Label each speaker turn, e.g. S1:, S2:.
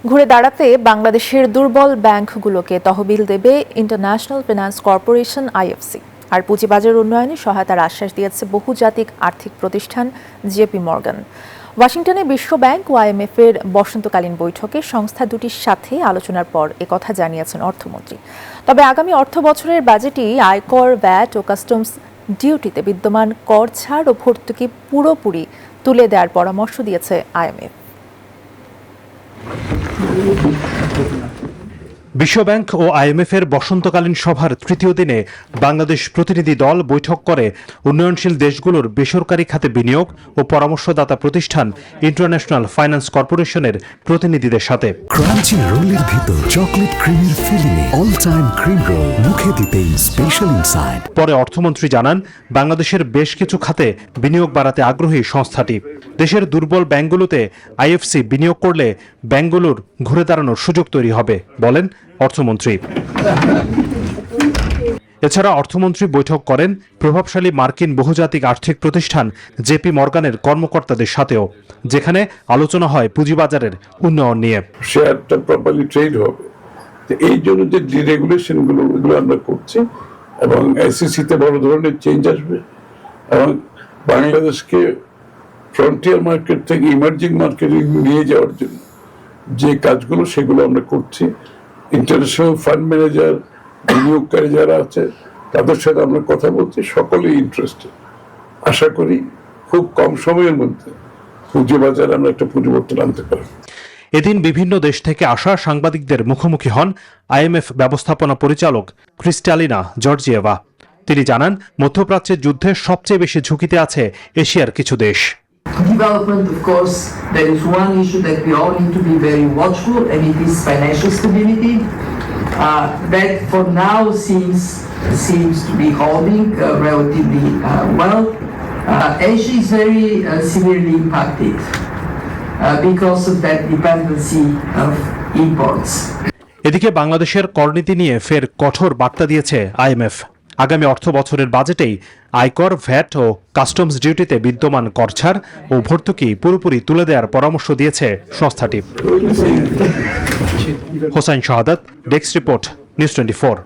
S1: ঘুরে দাঁড়াতে বাংলাদেশের দুর্বল ব্যাংকগুলোকে তহবিল দেবে ইন্টারন্যাশনাল ফিন্যান্স কর্পোরেশন আইএফসি। আর পুঁজিবাজার উন্নয়নে সহায়তার আশ্বাস দিয়েছে বহুজাতিক আর্থিক প্রতিষ্ঠান জেপি মর্গান। ওয়াশিংটনে বিশ্ব ব্যাংক ও আইএমএফ এর বসন্তকালীন বৈঠকে সংস্থা দুটির সাথে আলোচনার পর একথা জানিয়েছেন অর্থমন্ত্রী। তবে আগামী অর্থ বছরের বাজেটই আয়কর, ভ্যাট ও কাস্টমস ডিউটিতে বিদ্যমান কর ছাড় ও ভর্তুকি পুরোপুরি তুলে দেওয়ার পরামর্শ দিয়েছে আইএমএফ।
S2: বিশ্বব্যাংক ও আইএমএফ এর বসন্তকালীন সভার তৃতীয় দিনে বাংলাদেশ প্রতিনিধি দল বৈঠক করে উন্নয়নশীল দেশগুলোর বেসরকারি খাতে বিনিয়োগ ও পরামর্শদাতা প্রতিষ্ঠান ইন্টারন্যাশনাল ফাইন্যান্স কর্পোরেশনের প্রতিনিধিদের সাথে।
S3: ক্রাঞ্চি রোলের ভিতর চকলেট ক্রিমের ফিলিং, অল টাইম ক্রিম রোল, মুখে দিতেই স্পেশাল ইনসাইড।
S2: পরে অর্থমন্ত্রী জানান, বাংলাদেশের বেশ কিছু খাতে বিনিয়োগ বাড়াতে আগ্রহী সংস্থাটি। দেশের দুর্বল ব্যাংকগুলোতে আইএফসি বিনিয়োগ করলে ব্যাংকগুলোর ঘুরে দাঁড়ানোর সুযোগ তৈরি হবে বলেন অর্থমন্ত্রী। এছাড়া অর্থমন্ত্রী বৈঠক করেন প্রভাবশালী মার্কিন বহুজাতিক আর্থিক প্রতিষ্ঠান জেপি মর্গানের কর্মকর্তাদের সাথেও, যেখানে আলোচনা হয় পুঁজিবাজারের উন্নয়ন নিয়ে।
S4: শেয়ারটা প্রপারলি ট্রেড হবে, এই জন্য যে ডিরেগুলেশন গুলো আমরা করছি এবং আইসিসিতে বড় ধরনের চেঞ্জ আসবে এবং বাংলাদেশকে ফ্রন্টিয়ার মার্কেট থেকে ইমার্জিং মার্কেটে নিয়ে যাওয়ার জন্য যে কাজগুলো সেগুলো আমরা করছি। ইন্টারন্যাশনাল ফান্ড ম্যানেজার, বিনিয়োগকারী যারা আছে তাদের সাথে আমরা কথা বলছি, সকলেই ইন্টারেস্টেড। আশা করি খুব কম সময়ের মধ্যে পুঁজিবাজারে আমরা একটা পরিবর্তন আনতে পারব।
S2: এদিন বিভিন্ন দেশ থেকে আসা সাংবাদিকদের মুখোমুখি হন আইএমএফ ব্যবস্থাপনা পরিচালক ক্রিস্টালিনা জর্জিয়েভা। তিনি জানান, মধ্যপ্রাচ্যের যুদ্ধে সবচেয়ে বেশি ঝুঁকিতে আছে এশিয়ার কিছু দেশ।
S5: Development, of course, there is one issue that we all need to be very watchful, and it is financial stability. That for now seems to be holding relatively well. Asia is very severely impacted because of that dependency of imports.
S2: এদিকে বাংলাদেশের করনীতি নিয়ে ফের কঠোর বার্তা দিয়েছে IMF. আগামী অর্থ বছরের বাজেটেই আয়কর, ভ্যাট ও কাস্টমস ডিউটিতে বিদ্যমান কর ছাড় ও ভর্তুকি পুরোপুরি তুলে দেওয়ার পরামর্শ দিয়েছে সংস্থাটি। হোসাইন শাহাদাত, ডেস্ক রিপোর্ট, নিউজ 24।